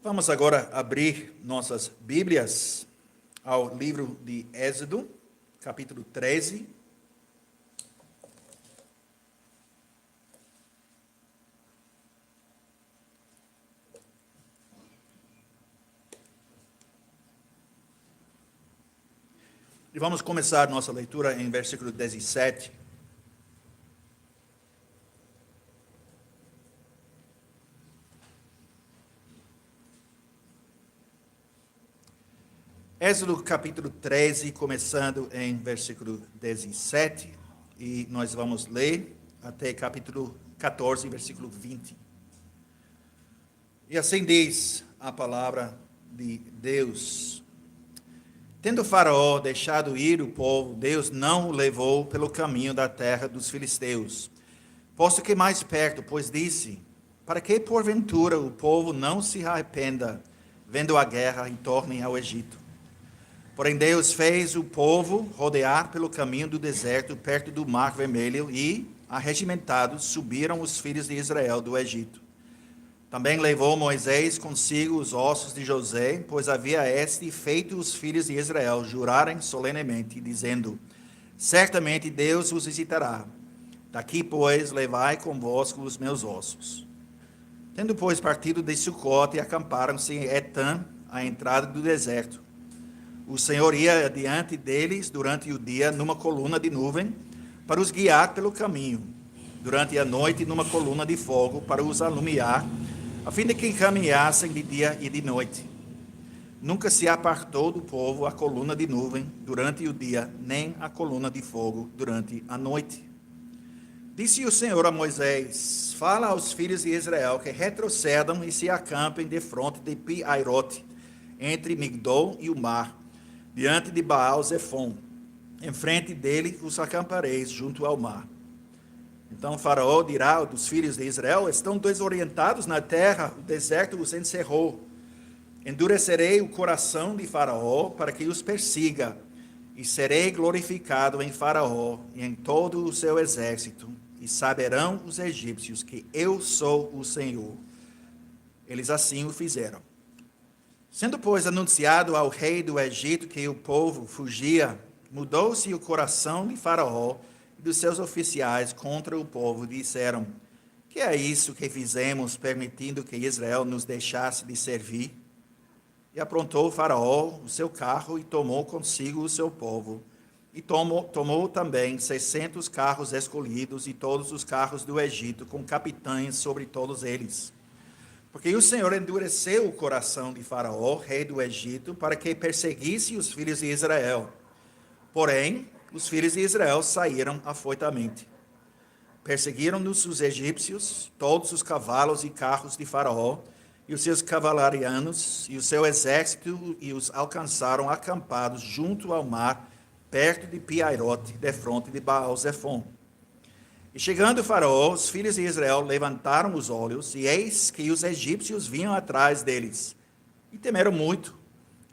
Vamos agora abrir nossas Bíblias ao livro de Êxodo, capítulo 13. E vamos começar nossa leitura em versículo 17. Êxodo capítulo 13, começando em versículo 17, e nós vamos ler até capítulo 14, versículo 20. E assim diz a palavra de Deus: Tendo Faraó deixado ir o povo, Deus não o levou pelo caminho da terra dos filisteus, posto que mais perto, pois disse: para que porventura o povo não se arrependa, vendo a guerra, e torne ao Egito. Porém Deus fez o povo rodear pelo caminho do deserto, perto do Mar Vermelho, e, arregimentados, subiram os filhos de Israel do Egito. Também levou Moisés consigo os ossos de José, pois havia este feito os filhos de Israel jurarem solenemente, dizendo: certamente Deus os visitará. Daqui, pois, levai convosco os meus ossos. Tendo, pois, partido de Sucote, acamparam-se em Etã, à entrada do deserto. O Senhor ia adiante deles durante o dia numa coluna de nuvem, para os guiar pelo caminho. Durante a noite, numa coluna de fogo, para os alumiar, a fim de que caminhassem de dia e de noite. Nunca se apartou do povo a coluna de nuvem durante o dia, nem a coluna de fogo durante a noite. Disse o Senhor a Moisés: fala aos filhos de Israel que retrocedam e se acampem defronte de Pi-Airote, entre Migdol e o mar, diante de Baal-Zefon. Em frente dele os acampareis junto ao mar. Então Faraó dirá dos filhos de Israel: estão desorientados na terra, o deserto os encerrou. Endurecerei o coração de Faraó para que os persiga, e serei glorificado em Faraó e em todo o seu exército, e saberão os egípcios que eu sou o Senhor. Eles assim o fizeram. Sendo, pois, anunciado ao rei do Egito que o povo fugia, mudou-se o coração de Faraó e dos seus oficiais contra o povo. Disseram: que é isso que fizemos, permitindo que Israel nos deixasse de servir? E aprontou Faraó o seu carro e tomou consigo o seu povo. E tomou também 600 carros escolhidos e todos os carros do Egito, com capitães sobre todos eles. Porque o Senhor endureceu o coração de Faraó, rei do Egito, para que perseguisse os filhos de Israel. Porém, os filhos de Israel saíram afoitamente. Perseguiram-nos os egípcios, todos os cavalos e carros de Faraó, e os seus cavalarianos, e o seu exército, e os alcançaram acampados junto ao mar, perto de Pi-Airote, defronte de Baal-Zefon. E chegando Faraó, os filhos de Israel levantaram os olhos, e eis que os egípcios vinham atrás deles, e temeram muito.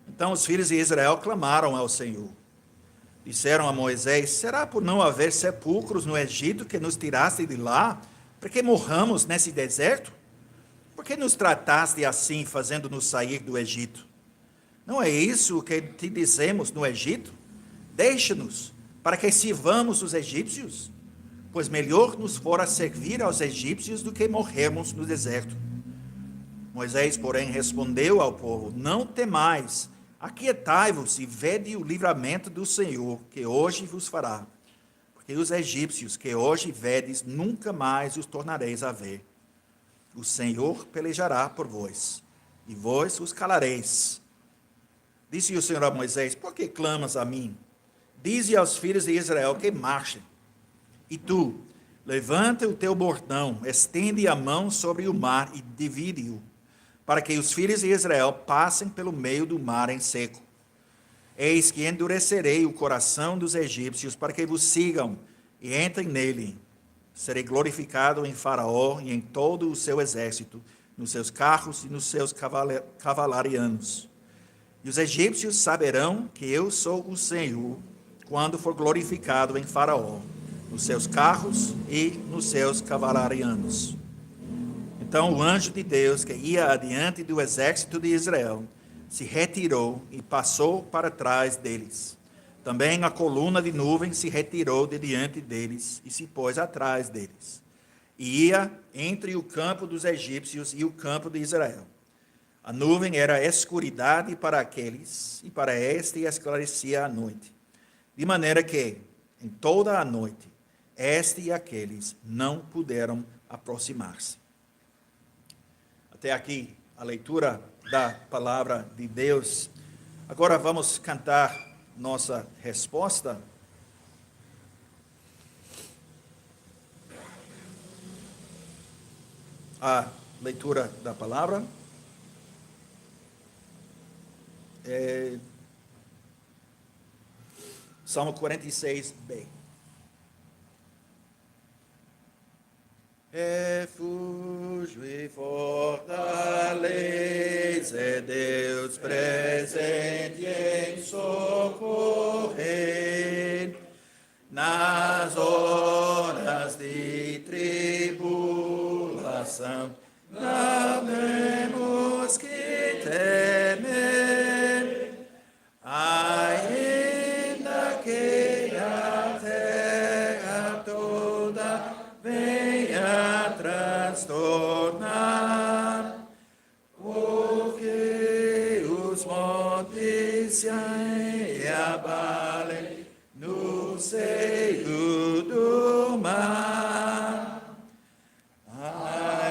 Então os filhos de Israel clamaram ao Senhor. Disseram a Moisés: será por não haver sepulcros no Egito que nos tiraste de lá, para que morramos nesse deserto? Por que nos trataste assim, fazendo-nos sair do Egito? Não é isso o que te dizemos no Egito? Deixa-nos, para que sirvamos os egípcios? Pois melhor nos fora servir aos egípcios do que morrermos no deserto. Moisés, porém, respondeu ao povo: não temais, aquietai-vos e vede o livramento do Senhor, que hoje vos fará. Porque os egípcios que hoje vedes, nunca mais os tornareis a ver. O Senhor pelejará por vós, e vós os calareis. Disse o Senhor a Moisés: por que clamas a mim? Dize aos filhos de Israel que marchem. E tu, levanta o teu bordão, estende a mão sobre o mar e divide-o, para que os filhos de Israel passem pelo meio do mar em seco. Eis que endurecerei o coração dos egípcios, para que vos sigam e entrem nele. Serei glorificado em Faraó e em todo o seu exército, nos seus carros e nos seus cavalarianos. E os egípcios saberão que eu sou o Senhor, quando for glorificado em Faraó, nos seus carros e nos seus cavalarianos. Então o anjo de Deus, que ia adiante do exército de Israel, se retirou e passou para trás deles. Também a coluna de nuvem se retirou de diante deles e se pôs atrás deles. E ia entre o campo dos egípcios e o campo de Israel. A nuvem era escuridade para aqueles, e para este esclarecia a noite. De maneira que, em toda a noite, este e aqueles não puderam aproximar-se. Até aqui a leitura da palavra de Deus. Agora vamos cantar nossa resposta. A leitura da palavra. Salmo 46b. Refúgio e fortaleza é Deus presente em socorrer nas horas de tribulação. Não temos que temer, ainda que a terra toda venha transtornar, porque os montes se abalem no seio do mar.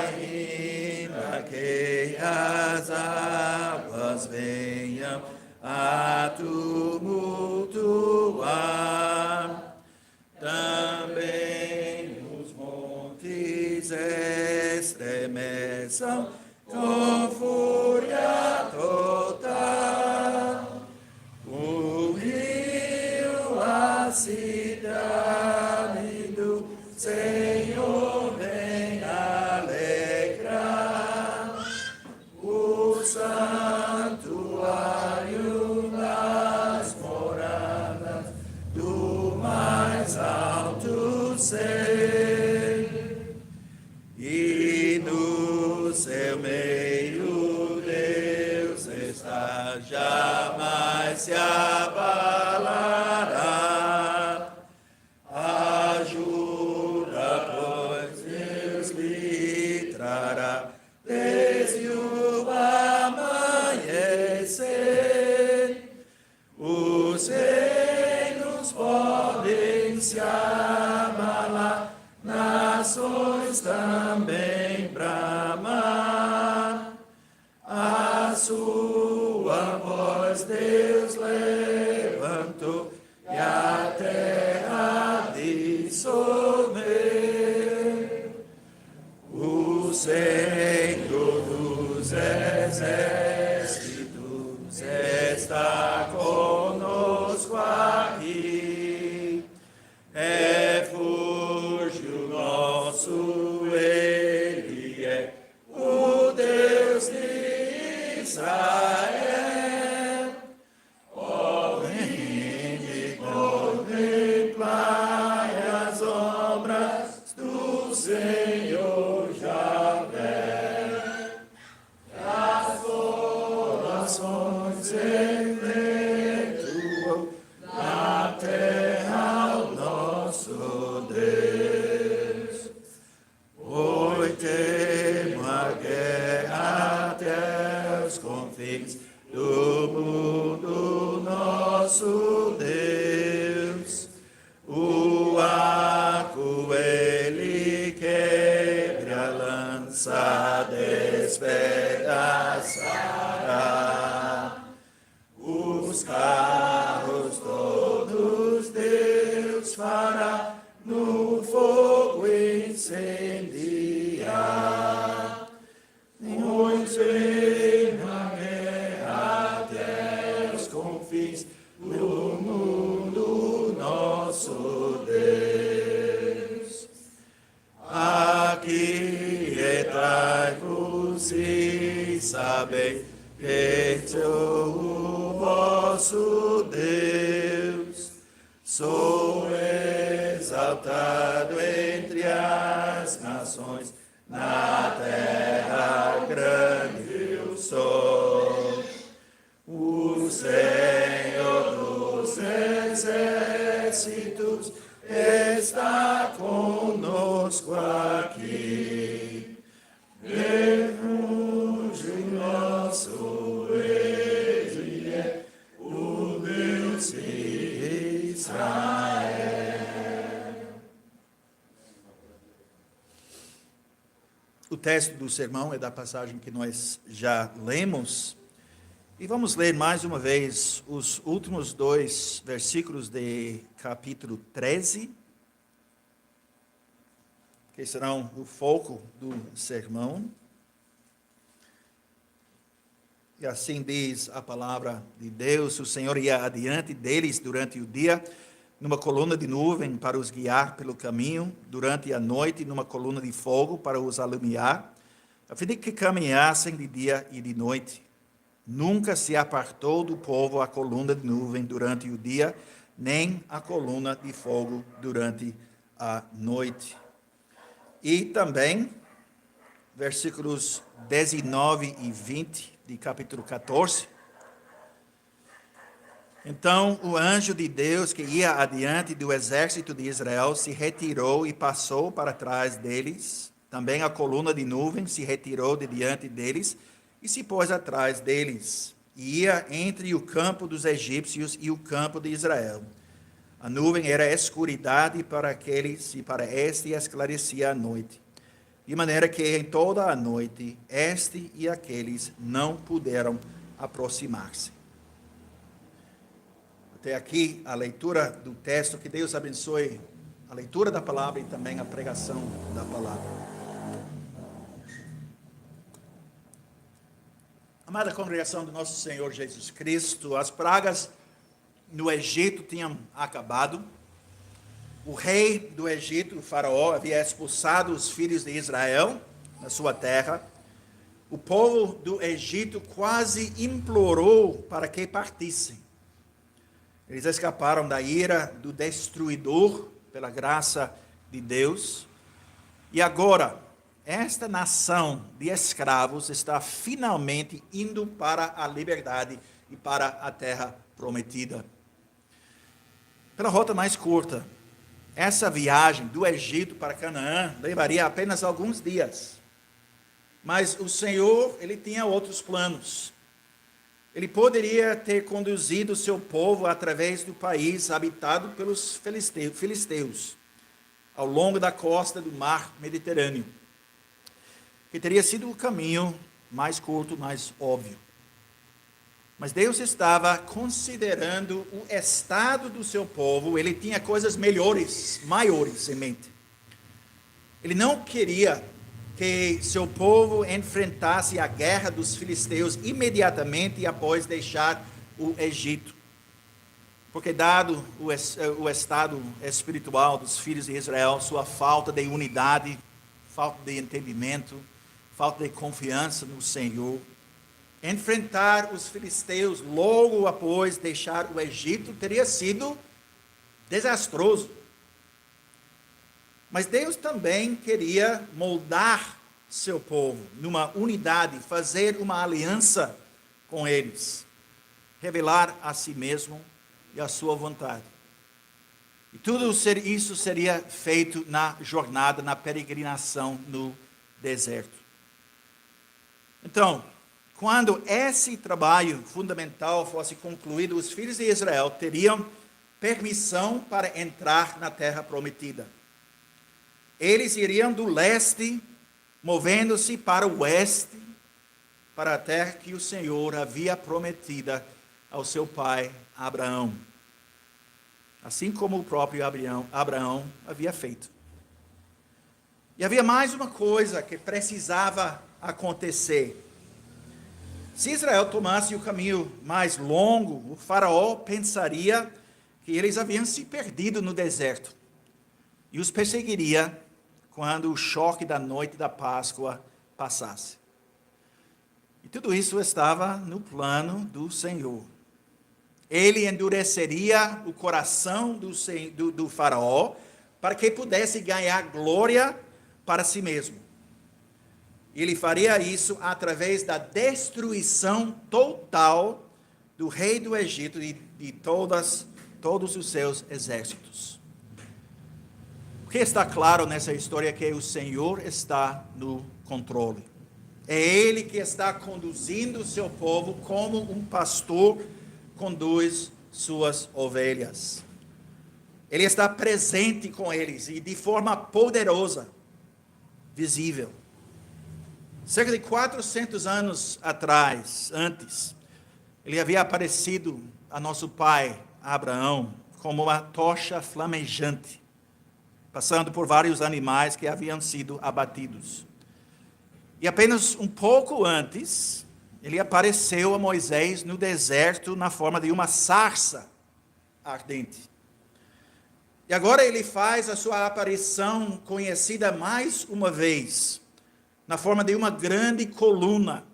Ainda que as águas venham a tumultuar, também os montes estremeçam com fúria total. O rio, a cidade do Senhor vem alegrar, o santuário das moradas do mais alto ser, e no seu meio Deus está, jamais se abalará. Ajuda, pois Deus lhe trará desde o amanhecer. Os reinos podem se abalar, nações também bramar. A sua voz Deus levantou e a terra dissolveu. O Senhor dos exércitos está conosco aqui. Refúgio nosso Ele é, o Deus de Israel. Ó, vinde contemplai as obras do Senhor Javé. As orações efetuam na terra o nosso Deus. Oi, temo a guerra até os confins do mundo, nosso Deus. O arco ele quebre, a lança despedaçará. Os carros todos Deus fará, no fogo incendiar. Muitos vêm na guerra até os confins do mundo, nosso Deus. Aquietai-vos e sabei que sou o vosso Deus. Sou exaltado entre as nações, na terra texto do sermão é da passagem que nós já lemos. E vamos ler mais uma vez os últimos 2 versículos de capítulo 13, que serão o foco do sermão. E assim diz a palavra de Deus: o Senhor ia adiante deles durante o dia, numa coluna de nuvem para os guiar pelo caminho, durante a noite, numa coluna de fogo para os alumiar, a fim de que caminhassem de dia e de noite. Nunca se apartou do povo a coluna de nuvem durante o dia, nem a coluna de fogo durante a noite. E também, versículos 19 e 20 de capítulo 14. Então o anjo de Deus que ia adiante do exército de Israel se retirou e passou para trás deles. Também a coluna de nuvem se retirou de diante deles e se pôs atrás deles. E ia entre o campo dos egípcios e o campo de Israel. A nuvem era escuridade para aqueles e para este esclarecia a noite. De maneira que em toda a noite, este e aqueles não puderam aproximar-se. Até aqui a leitura do texto. Que Deus abençoe a leitura da palavra e também a pregação da palavra. Amada congregação do nosso Senhor Jesus Cristo, as pragas no Egito tinham acabado. O rei do Egito, o faraó, havia expulsado os filhos de Israel da sua terra. O povo do Egito quase implorou para que partissem. Eles escaparam da ira do destruidor pela graça de Deus. E agora, esta nação de escravos está finalmente indo para a liberdade e para a terra prometida. Pela rota mais curta. Essa viagem do Egito para Canaã levaria apenas alguns dias. Mas o Senhor, ele tinha outros planos. Ele poderia ter conduzido o seu povo através do país habitado pelos filisteus, ao longo da costa do mar Mediterrâneo, que teria sido o caminho mais curto, mais óbvio. Mas Deus estava considerando o estado do seu povo. Ele tinha coisas melhores, maiores em mente. Ele não queria que seu povo enfrentasse a guerra dos filisteus imediatamente após deixar o Egito. Porque dado o estado espiritual dos filhos de Israel, sua falta de unidade, falta de entendimento, falta de confiança no Senhor, enfrentar os filisteus logo após deixar o Egito teria sido desastroso. Mas Deus também queria moldar seu povo numa unidade, fazer uma aliança com eles, revelar a si mesmo e a sua vontade. E tudo isso seria feito na jornada, na peregrinação no deserto. Então, quando esse trabalho fundamental fosse concluído, os filhos de Israel teriam permissão para entrar na terra prometida. Eles iriam do leste, movendo-se para o oeste, para a terra que o Senhor havia prometida ao seu pai Abraão. Assim como o próprio Abraão havia feito. E havia mais uma coisa que precisava acontecer. Se Israel tomasse o caminho mais longo, o faraó pensaria que eles haviam se perdido no deserto e os perseguiria quando o choque da noite da Páscoa passasse. E tudo isso estava no plano do Senhor. Ele endureceria o coração do faraó para que pudesse ganhar glória para si mesmo. Ele faria isso através da destruição total do rei do Egito e de todos os seus exércitos. O que está claro nessa história é que o Senhor está no controle. É Ele que está conduzindo o seu povo como um pastor conduz suas ovelhas. Ele está presente com eles e de forma poderosa, visível. Cerca de 400 anos atrás, antes, ele havia aparecido a nosso pai, Abraão, como uma tocha flamejante, passando por vários animais que haviam sido abatidos. E apenas um pouco antes, ele apareceu a Moisés no deserto na forma de uma sarça ardente. E agora ele faz a sua aparição conhecida mais uma vez, na forma de uma grande coluna.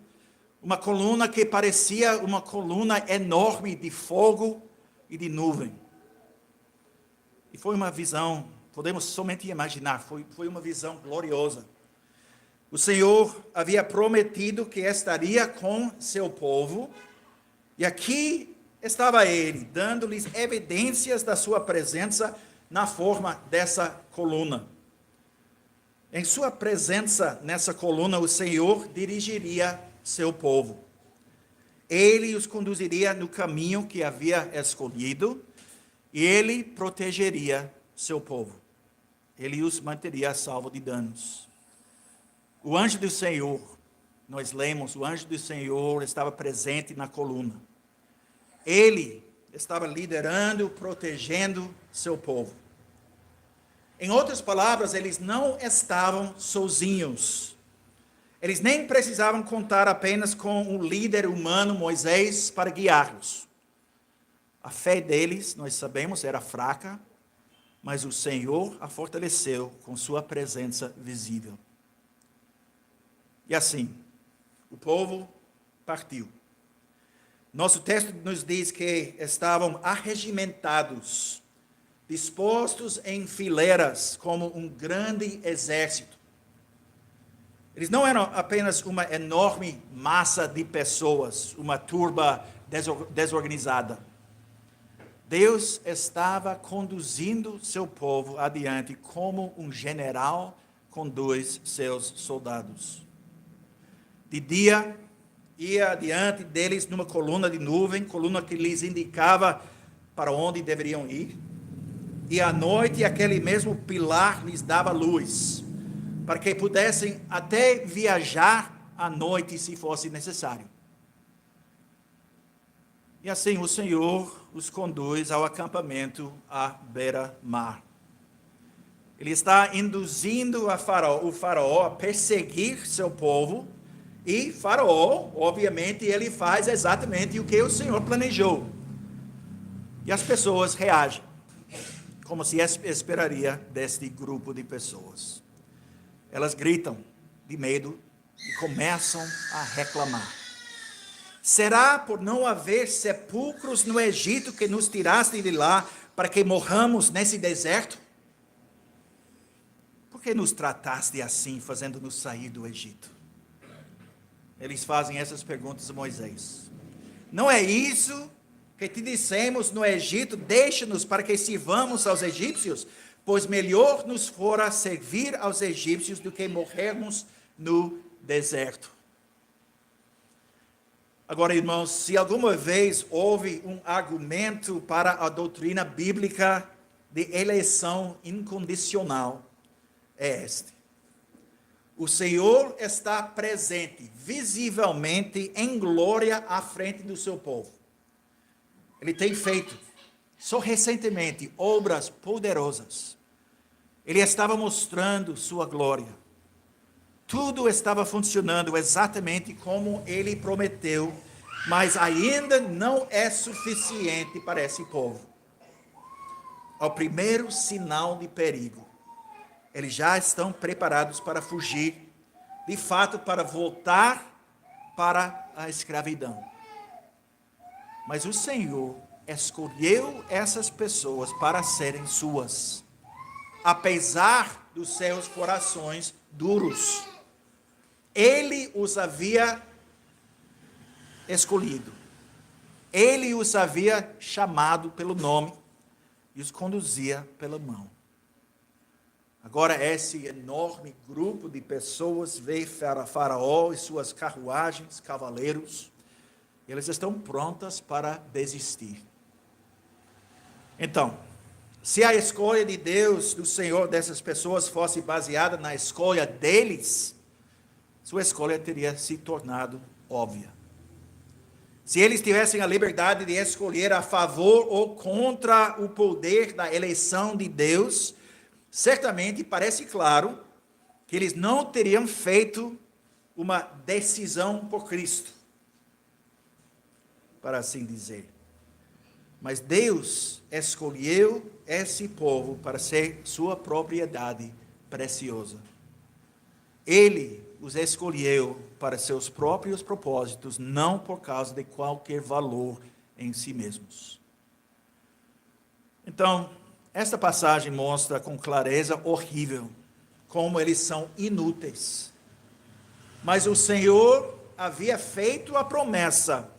Uma coluna que parecia uma coluna enorme de fogo e de nuvem. E foi uma visão, podemos somente imaginar, foi uma visão gloriosa. O Senhor havia prometido que estaria com seu povo, e aqui estava ele, dando-lhes evidências da sua presença na forma dessa coluna. Em sua presença nessa coluna, o Senhor dirigiria seu povo. Ele os conduziria no caminho que havia escolhido, e ele protegeria seu povo. Ele os manteria a salvo de danos. O anjo do Senhor, nós lemos, o anjo do Senhor estava presente na coluna. Ele estava liderando, protegendo seu povo. Em outras palavras, eles não estavam sozinhos. Eles nem precisavam contar apenas com o líder humano, Moisés, para guiá-los. A fé deles, nós sabemos, era fraca, mas o Senhor a fortaleceu com sua presença visível. E assim, o povo partiu. Nosso texto nos diz que estavam arregimentados, dispostos em fileiras como um grande exército. Eles não eram apenas uma enorme massa de pessoas, uma turba desorganizada. Deus estava conduzindo seu povo adiante como um general conduz seus soldados. De dia, ia adiante deles numa coluna de nuvem, coluna que lhes indicava para onde deveriam ir. E à noite, aquele mesmo pilar lhes dava luz, para que pudessem até viajar à noite, se fosse necessário. E assim o Senhor os conduz ao acampamento à beira-mar. Ele está induzindo o faraó a perseguir seu povo, e faraó, obviamente, ele faz exatamente o que o Senhor planejou. E as pessoas reagem, como se esperaria deste grupo de pessoas. Elas gritam de medo e começam a reclamar. Será por não haver sepulcros no Egito que nos tiraste de lá para que morramos nesse deserto? Por que nos trataste assim, fazendo-nos sair do Egito? Eles fazem essas perguntas a Moisés. Não é isso que te dissemos no Egito, deixa-nos para que sirvamos aos egípcios, pois melhor nos fora servir aos egípcios do que morrermos no deserto. Agora, irmãos, se alguma vez houve um argumento para a doutrina bíblica de eleição incondicional, é este. O Senhor está presente, visivelmente, em glória à frente do seu povo. Ele tem feito, só recentemente, obras poderosas. Ele estava mostrando sua glória. Tudo estava funcionando exatamente como ele prometeu, mas ainda não é suficiente para esse povo. Ao primeiro sinal de perigo, eles já estão preparados para fugir, de fato, para voltar para a escravidão. Mas o Senhor escolheu essas pessoas para serem suas, apesar dos seus corações duros. Ele os havia escolhido. Ele os havia chamado pelo nome e os conduzia pela mão. Agora esse enorme grupo de pessoas vê Faraó e suas carruagens, cavaleiros, e eles estão prontas para desistir. Então, se a escolha de Deus, do Senhor, dessas pessoas fosse baseada na escolha deles, sua escolha teria se tornado óbvia. Se eles tivessem a liberdade de escolher a favor ou contra o poder da eleição de Deus, certamente parece claro que eles não teriam feito uma decisão por Cristo, para assim dizer. Mas Deus escolheu esse povo para ser sua propriedade preciosa. Ele os escolheu para seus próprios propósitos, não por causa de qualquer valor em si mesmos. Então, esta passagem mostra com clareza horrível como eles são inúteis. Mas o Senhor havia feito a promessa.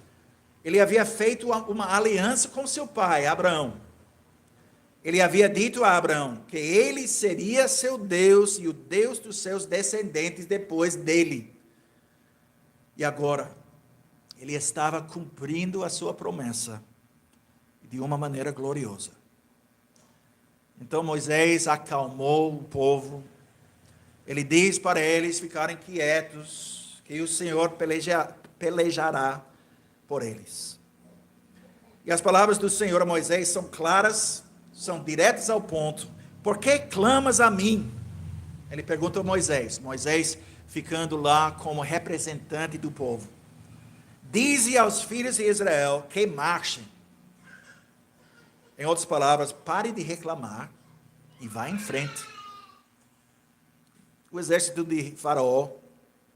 Ele havia feito uma aliança com seu pai, Abraão. Ele havia dito a Abraão que ele seria seu Deus e o Deus dos seus descendentes depois dele. E agora, ele estava cumprindo a sua promessa de uma maneira gloriosa. Então Moisés acalmou o povo. Ele diz para eles ficarem quietos, que o Senhor pelejará por eles. E as palavras do Senhor a Moisés são claras, são diretas ao ponto. Por que clamas a mim? Ele pergunta a Moisés. Moisés ficando lá como representante do povo. Dize aos filhos de Israel que marchem. Em outras palavras, pare de reclamar e vá em frente. O exército de Faraó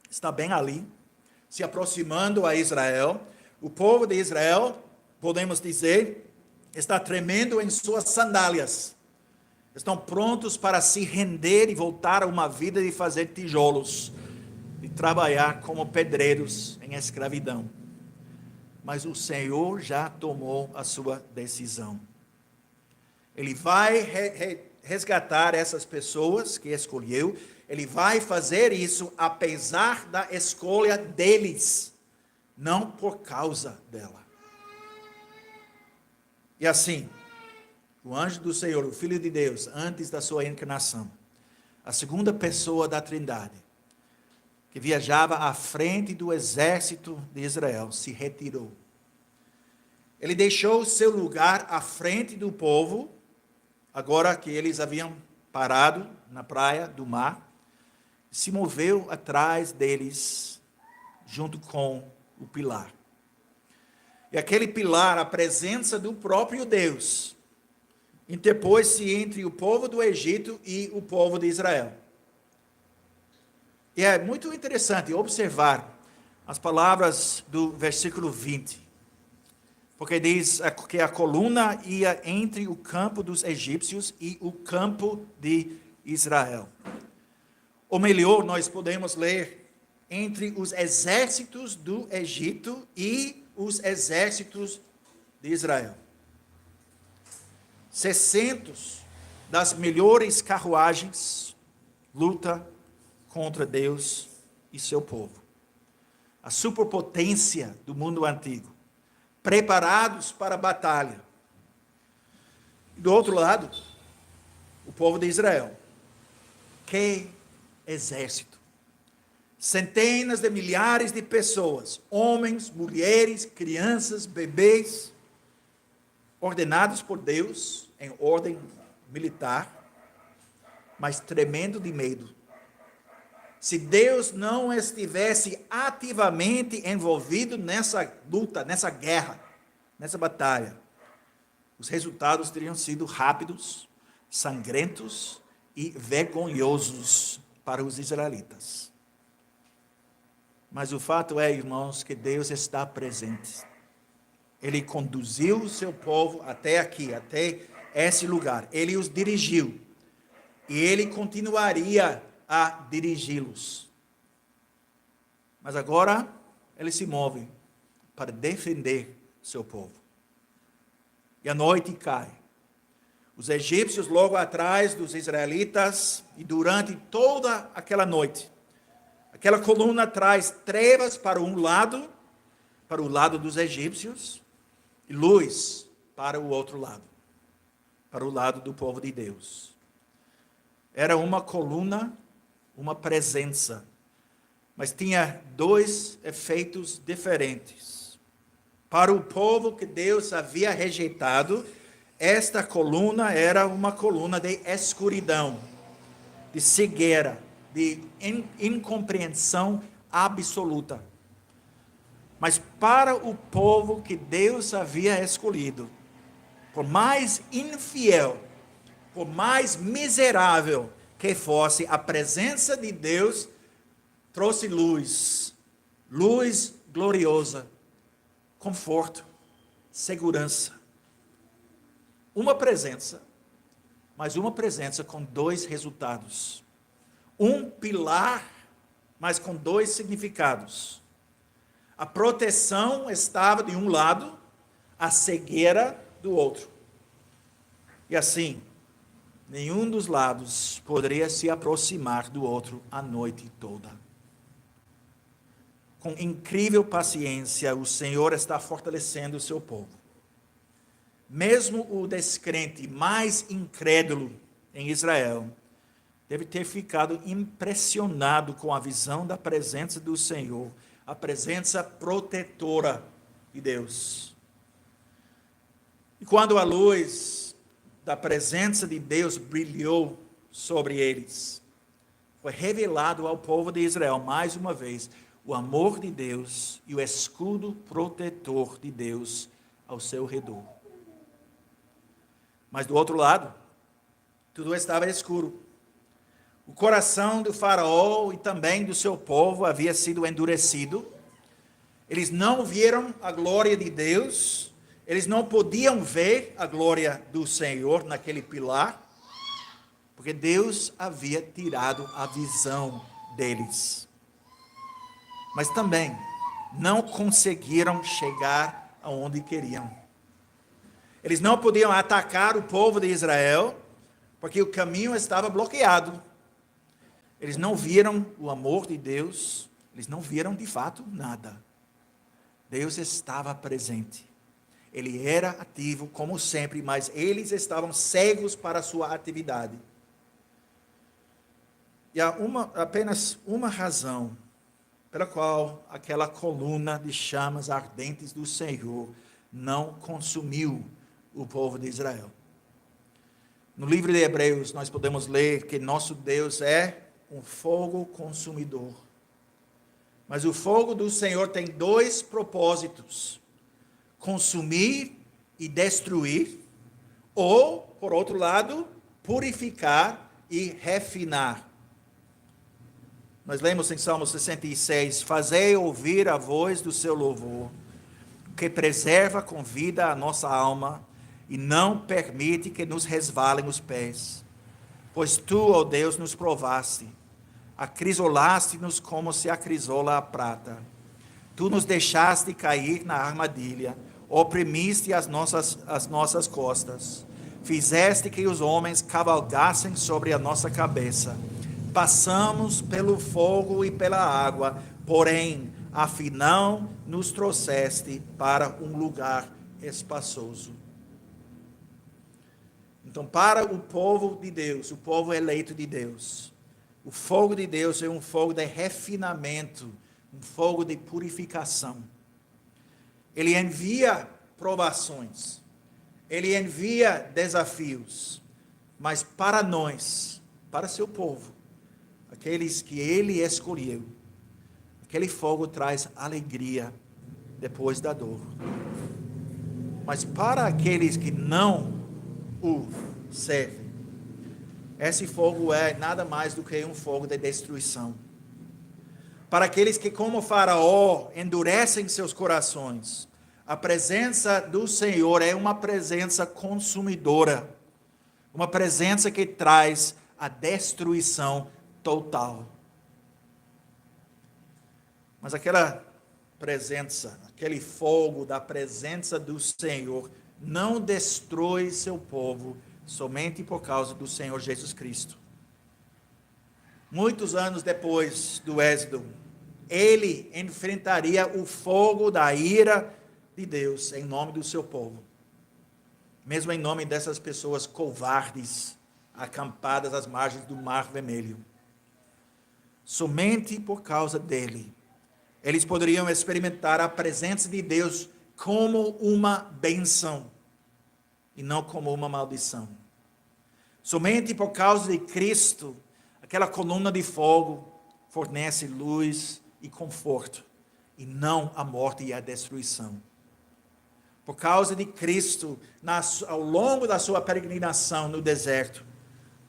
está bem ali, se aproximando a Israel. O povo de Israel, podemos dizer, está tremendo em suas sandálias. Estão prontos para se render e voltar a uma vida de fazer tijolos, de trabalhar como pedreiros em escravidão. Mas o Senhor já tomou a sua decisão. Ele vai resgatar essas pessoas que escolheu. Ele vai fazer isso apesar da escolha deles, não por causa dela. E assim, o anjo do Senhor, o Filho de Deus, antes da sua encarnação, a segunda pessoa da Trindade, que viajava à frente do exército de Israel, se retirou. Ele deixou seu lugar à frente do povo, agora que eles haviam parado na praia do mar, se moveu atrás deles, junto com o pilar. E aquele pilar, a presença do próprio Deus, interpôs-se entre o povo do Egito e o povo de Israel. E é muito interessante observar as palavras do versículo 20. Porque diz que a coluna ia entre o campo dos egípcios e o campo de Israel. Ou melhor, nós podemos ler entre os exércitos do Egito e os exércitos de Israel. 600 das melhores carruagens luta contra Deus e seu povo. A superpotência do mundo antigo, preparados para a batalha. Do outro lado, o povo de Israel. Que exército! Centenas de milhares de pessoas, homens, mulheres, crianças, bebês, ordenados por Deus em ordem militar, mas tremendo de medo. Se Deus não estivesse ativamente envolvido nessa luta, nessa guerra, nessa batalha, os resultados teriam sido rápidos, sangrentos e vergonhosos para os israelitas. Mas o fato é, irmãos, que Deus está presente. Ele conduziu o seu povo até aqui, até esse lugar. Ele os dirigiu. E ele continuaria a dirigi-los. Mas agora, ele se move para defender seu povo. E a noite cai. Os egípcios logo atrás dos israelitas, e durante toda aquela noite, aquela coluna traz trevas para um lado, para o lado dos egípcios, e luz para o outro lado, para o lado do povo de Deus. Era uma coluna, uma presença, Mas tinha dois efeitos diferentes. Para o povo que Deus havia rejeitado, esta coluna era uma coluna de escuridão, de cegueira, de incompreensão absoluta. Mas para o povo que Deus havia escolhido, por mais infiel, por mais miserável que fosse, a presença de Deus trouxe luz, luz gloriosa, conforto, segurança. Uma presença, mas uma presença com dois resultados. Um pilar, mas com dois significados. A proteção estava de um lado, a cegueira do outro. E assim, nenhum dos lados poderia se aproximar do outro a noite toda. Com incrível paciência, o Senhor está fortalecendo o seu povo. Mesmo o descrente mais incrédulo em Israel deve ter ficado impressionado com a visão da presença do Senhor, a presença protetora de Deus. E quando a luz da presença de Deus brilhou sobre eles, foi revelado ao povo de Israel, mais uma vez, o amor de Deus e o escudo protetor de Deus ao seu redor. Mas do outro lado, tudo estava escuro. O coração do faraó e também do seu povo havia sido endurecido. Eles não viram a glória de Deus. Eles não podiam ver a glória do Senhor naquele pilar, porque Deus havia tirado a visão deles. Mas também não conseguiram chegar aonde queriam. Eles não podiam atacar o povo de Israel, porque o caminho estava bloqueado. Eles não viram o amor de Deus, eles não viram de fato nada. Deus estava presente. Ele era ativo, como sempre, mas eles estavam cegos para a sua atividade. E há apenas uma razão pela qual aquela coluna de chamas ardentes do Senhor não consumiu o povo de Israel. No livro de Hebreus, nós podemos ler que nosso Deus é um fogo consumidor. Mas o fogo do Senhor tem dois propósitos: consumir e destruir, ou, por outro lado, purificar e refinar. Nós lemos em Salmo 66, fazei ouvir a voz do seu louvor, que preserva com vida a nossa alma, e não permite que nos resvalem os pés. Pois tu, ó Deus, nos provaste, acrisolaste-nos como se acrisola a prata. Tu nos deixaste cair na armadilha, oprimiste as nossas costas, fizeste que os homens cavalgassem sobre a nossa cabeça. Passamos pelo fogo e pela água, porém, afinal, nos trouxeste para um lugar espaçoso. Então, para o povo de Deus, o povo eleito de Deus, o fogo de Deus é um fogo de refinamento, um fogo de purificação. Ele envia provações, ele envia desafios, mas para nós, para seu povo, aqueles que ele escolheu, aquele fogo traz alegria depois da dor. Mas para aqueles que não o servem, esse fogo é nada mais do que um fogo de destruição. Para aqueles que, como Faraó, endurecem seus corações, a presença do Senhor é uma presença consumidora, uma presença que traz a destruição total. Mas aquela presença, aquele fogo da presença do Senhor, não destrói seu povo somente por causa do Senhor Jesus Cristo. Muitos anos depois do Êxodo, ele enfrentaria o fogo da ira de Deus em nome do seu povo. Mesmo em nome dessas pessoas covardes, acampadas às margens do Mar Vermelho. somente por causa dele, eles poderiam experimentar a presença de Deus como uma bênção e não como uma maldição. Somente por causa de Cristo, aquela coluna de fogo fornece luz e conforto, e não a morte e a destruição. Por causa de Cristo, ao longo da sua peregrinação no deserto,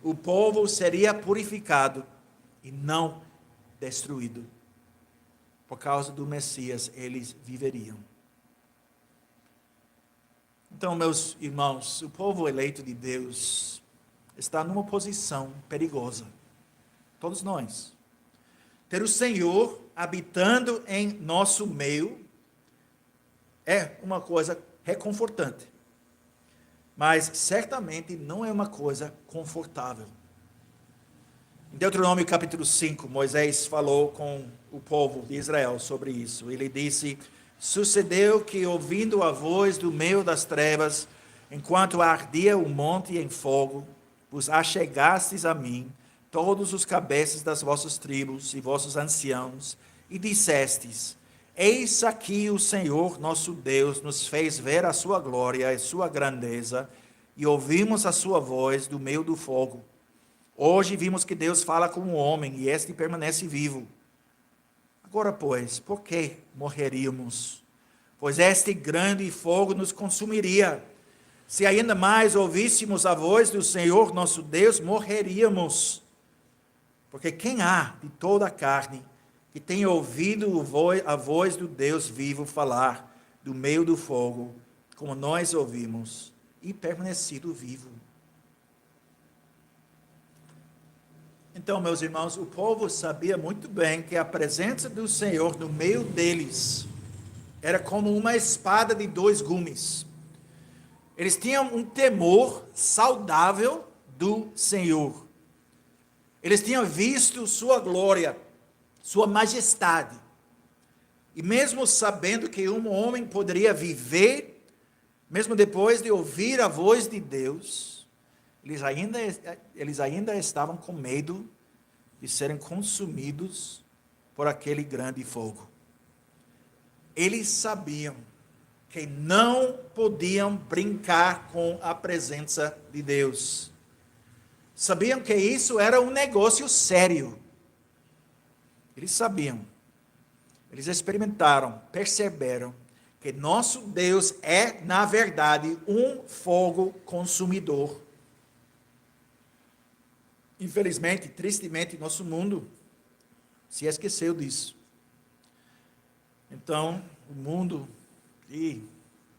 o povo seria purificado e não destruído. Por causa do Messias, eles viveriam. Então, meus irmãos, o povo eleito de Deus está numa posição perigosa. Todos nós. Ter o Senhor habitando em nosso meio é uma coisa reconfortante. Mas certamente não é uma coisa confortável. Em Deuteronômio capítulo 5, Moisés falou com o povo de Israel sobre isso. Ele disse: sucedeu que, ouvindo a voz do meio das trevas, enquanto ardia o monte em fogo, vos achegastes a mim, todos os cabeças das vossas tribos e vossos anciãos, e dissestes: eis aqui o Senhor nosso Deus nos fez ver a sua glória e sua grandeza, e ouvimos a sua voz do meio do fogo. Hoje vimos que Deus fala com o homem, e este permanece vivo. Agora, pois, por que morreríamos? Pois este grande fogo nos consumiria. Se ainda mais ouvíssemos a voz do Senhor nosso Deus, morreríamos. Porque quem há de toda a carne que tenha ouvido a voz do Deus vivo falar do meio do fogo, como nós ouvimos, e permanecido vivo? Então, meus irmãos, o povo sabia muito bem que a presença do Senhor no meio deles era como uma espada de dois gumes. Eles tinham um temor saudável do Senhor. Eles tinham visto sua glória, sua majestade. E mesmo sabendo que um homem poderia viver, mesmo depois de ouvir a voz de Deus, eles ainda estavam com medo de serem consumidos por aquele grande fogo. Eles sabiam que não podiam brincar com a presença de Deus. Sabiam que isso era um negócio sério. Eles sabiam. Eles experimentaram, perceberam que nosso Deus é, na verdade, um fogo consumidor. Infelizmente, tristemente, nosso mundo se esqueceu disso. Então, o mundo e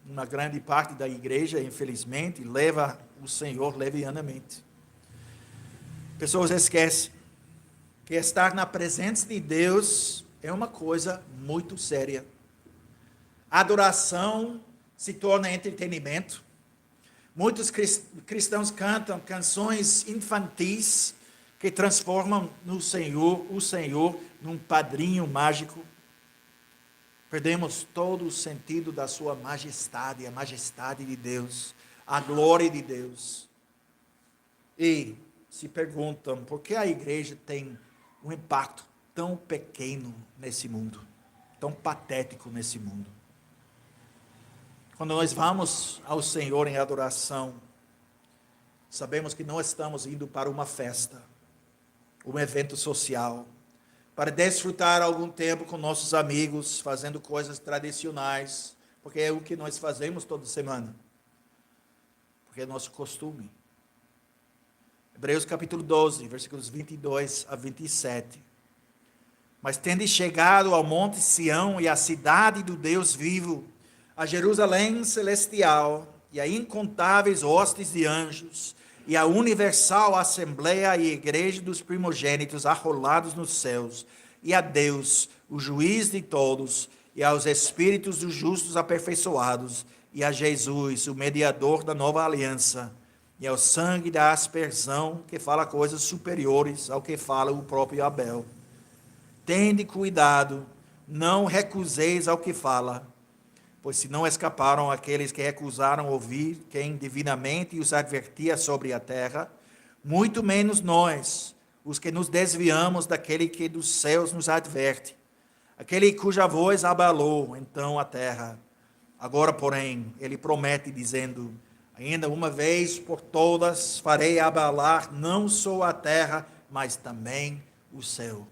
uma grande parte da igreja, infelizmente, leva o Senhor levianamente. Pessoas esquecem que estar na presença de Deus é uma coisa muito séria. A adoração se torna entretenimento. Muitos cristãos cantam canções infantis que transformam o Senhor num padrinho mágico. Perdemos todo o sentido da sua majestade, a majestade de Deus, a glória de Deus. E se perguntam por que a igreja tem um impacto tão pequeno nesse mundo, tão patético nesse mundo. Quando nós vamos ao Senhor em adoração, sabemos que não estamos indo para uma festa, um evento social, para desfrutar algum tempo com nossos amigos, fazendo coisas tradicionais, porque é o que nós fazemos toda semana, porque é nosso costume. Hebreus capítulo 12, versículos 22 a 27. Mas tende chegado ao monte Sião e à cidade do Deus vivo, a Jerusalém celestial e a incontáveis hostes de anjos, e a universal assembleia e igreja dos primogênitos arrolados nos céus, e a Deus, o juiz de todos, e aos espíritos dos justos aperfeiçoados, e a Jesus, o mediador da nova aliança, e ao sangue da aspersão, que fala coisas superiores ao que fala o próprio Abel. Tende cuidado, não recuseis ao que fala, pois se não escaparam aqueles que recusaram ouvir quem divinamente os advertia sobre a terra, muito menos nós, os que nos desviamos daquele que dos céus nos adverte, aquele cuja voz abalou então a terra. Agora, porém, ele promete, dizendo: ainda uma vez por todas farei abalar não só a terra, mas também o céu.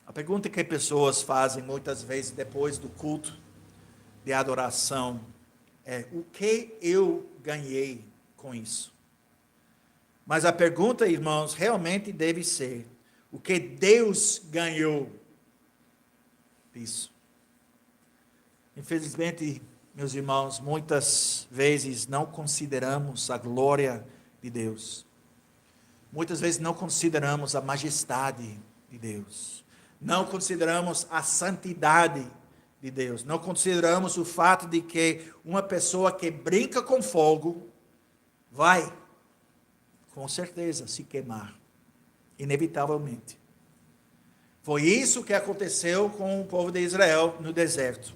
A pergunta que pessoas fazem muitas vezes depois do culto de adoração é: o que eu ganhei com isso? Mas a pergunta, irmãos, realmente deve ser: o que Deus ganhou disso? Infelizmente, meus irmãos, muitas vezes não consideramos a glória de Deus. Muitas vezes não consideramos a majestade de Deus. Não consideramos a santidade de Deus. Não consideramos o fato de que uma pessoa que brinca com fogo vai, com certeza, se queimar. Inevitavelmente. Foi isso que aconteceu com o povo de Israel no deserto.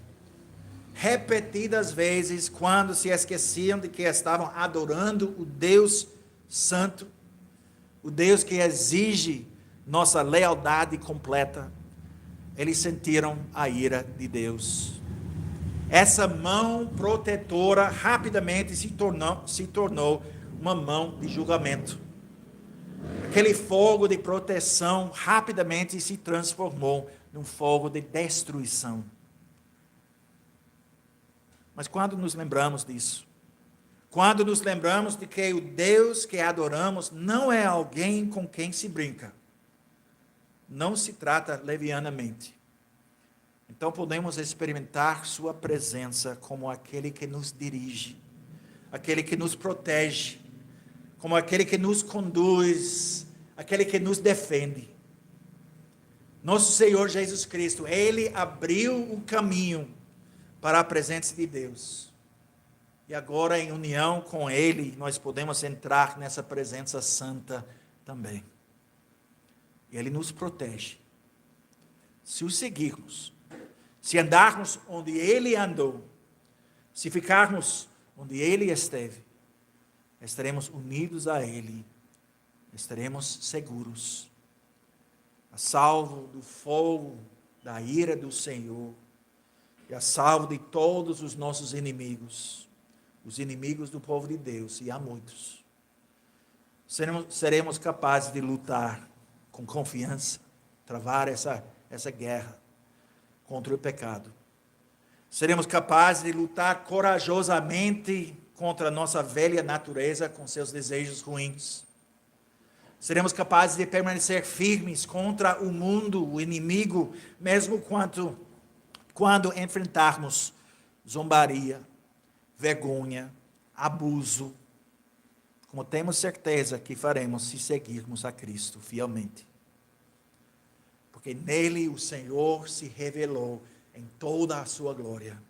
Repetidas vezes, quando se esqueciam de que estavam adorando o Deus Santo, o Deus que exige nossa lealdade completa, eles sentiram a ira de Deus. Essa mão protetora rapidamente se tornou uma mão de julgamento. Aquele fogo de proteção rapidamente se transformou num fogo de destruição. Mas quando nos lembramos disso, quando nos lembramos de que o Deus que adoramos não é alguém com quem se brinca, não se trata levianamente, então podemos experimentar sua presença como aquele que nos dirige, aquele que nos protege, como aquele que nos conduz, aquele que nos defende. Nosso Senhor Jesus Cristo, Ele abriu o caminho para a presença de Deus. E agora, em união com Ele, nós podemos entrar nessa presença santa também. E Ele nos protege. Se o seguirmos, se andarmos onde Ele andou, se ficarmos onde Ele esteve, estaremos unidos a Ele, estaremos seguros, a salvo do fogo, da ira do Senhor, e a salvo de todos os nossos inimigos, os inimigos do povo de Deus, e há muitos. Seremos capazes de lutar com confiança, travar essa guerra contra o pecado. Seremos capazes de lutar corajosamente contra a nossa velha natureza com seus desejos ruins. Seremos capazes de permanecer firmes contra o mundo, o inimigo, mesmo quando enfrentarmos zombaria, vergonha, abuso, como temos certeza que faremos se seguirmos a Cristo fielmente. Porque nele o Senhor se revelou em toda a sua glória.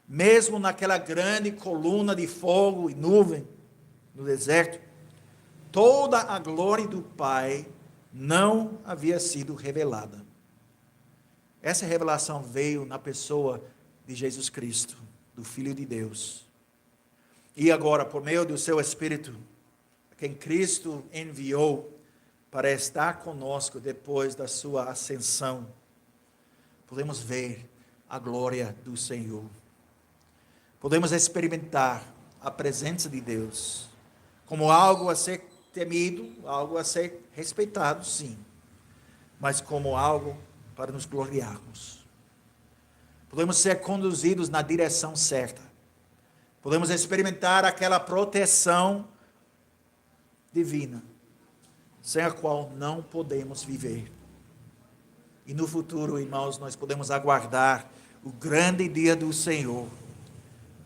Mesmo naquela grande coluna de fogo e nuvem no deserto, toda a glória do Pai não havia sido revelada. Essa revelação veio na pessoa de Jesus Cristo, do Filho de Deus. E agora, por meio do seu Espírito, quem Cristo enviou para estar conosco depois da sua ascensão, podemos ver a glória do Senhor. Podemos experimentar a presença de Deus como algo a ser temido, algo a ser respeitado, sim, mas como algo para nos gloriarmos. Podemos ser conduzidos na direção certa. Podemos experimentar aquela proteção divina, sem a qual não podemos viver. E no futuro, irmãos, nós podemos aguardar o grande dia do Senhor.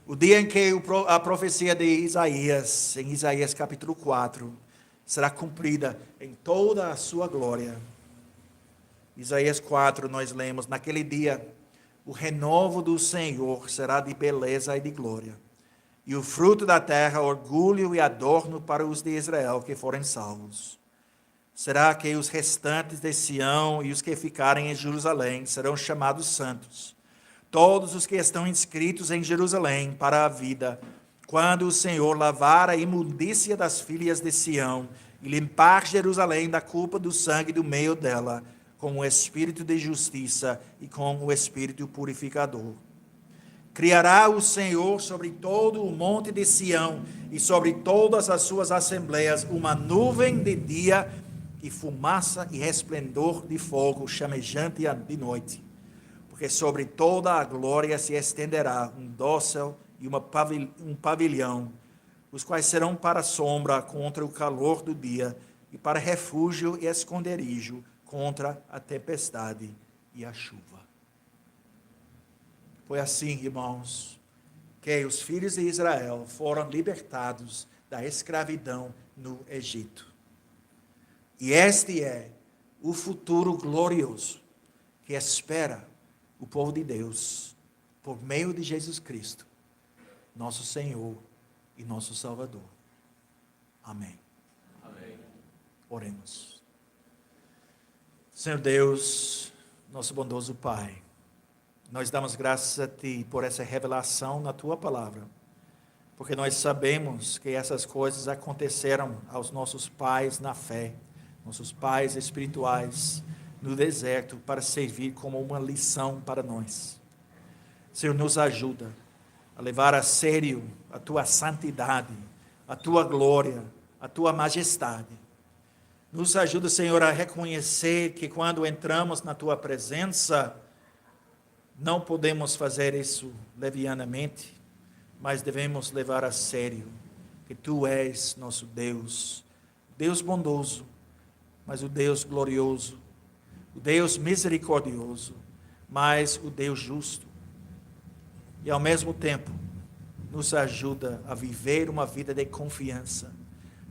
O dia em que a profecia de Isaías, em Isaías capítulo 4, será cumprida em toda a sua glória. Isaías 4, nós lemos: naquele dia, o renovo do Senhor será de beleza e de glória, e o fruto da terra, orgulho e adorno para os de Israel que forem salvos. Será que os restantes de Sião e os que ficarem em Jerusalém serão chamados santos, todos os que estão inscritos em Jerusalém para a vida, quando o Senhor lavar a imundícia das filhas de Sião e limpar Jerusalém da culpa do sangue do meio dela, com o espírito de justiça e com o espírito purificador. Criará o Senhor sobre todo o monte de Sião e sobre todas as suas assembleias uma nuvem de dia e fumaça e resplendor de fogo chamejante de noite. Porque sobre toda a glória se estenderá um dossel e um pavilhão, os quais serão para sombra contra o calor do dia e para refúgio e esconderijo contra a tempestade e a chuva. Foi assim, irmãos, que os filhos de Israel foram libertados da escravidão no Egito. E este é o futuro glorioso que espera o povo de Deus por meio de Jesus Cristo, nosso Senhor e nosso Salvador. Amém. Amém. Oremos. Senhor Deus, nosso bondoso Pai, nós damos graças a Ti por essa revelação na Tua palavra, porque nós sabemos que essas coisas aconteceram aos nossos pais na fé, nossos pais espirituais no deserto, para servir como uma lição para nós. Senhor, nos ajuda a levar a sério a Tua santidade, a Tua glória, a Tua majestade. Nos ajuda, Senhor, a reconhecer que quando entramos na Tua presença, não podemos fazer isso levianamente, mas devemos levar a sério que Tu és nosso Deus, Deus bondoso, mas o Deus glorioso, o Deus misericordioso, mas o Deus justo. E ao mesmo tempo, nos ajuda a viver uma vida de confiança,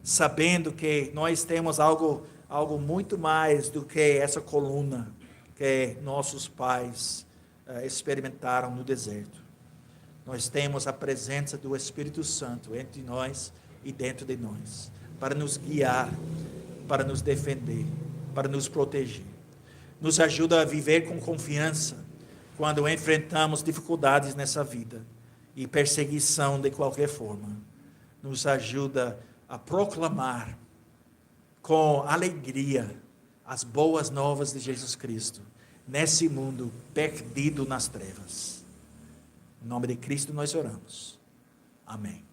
sabendo que nós temos algo muito mais do que essa coluna que nossos pais experimentaram no deserto. Nós temos a presença do Espírito Santo entre nós e dentro de nós, para nos guiar, para nos defender, para nos proteger. Nos ajuda a viver com confiança quando enfrentamos dificuldades nessa vida e perseguição de qualquer forma. Nos ajuda a proclamar com alegria as boas novas de Jesus Cristo nesse mundo perdido nas trevas. Em nome de Cristo nós oramos. Amém.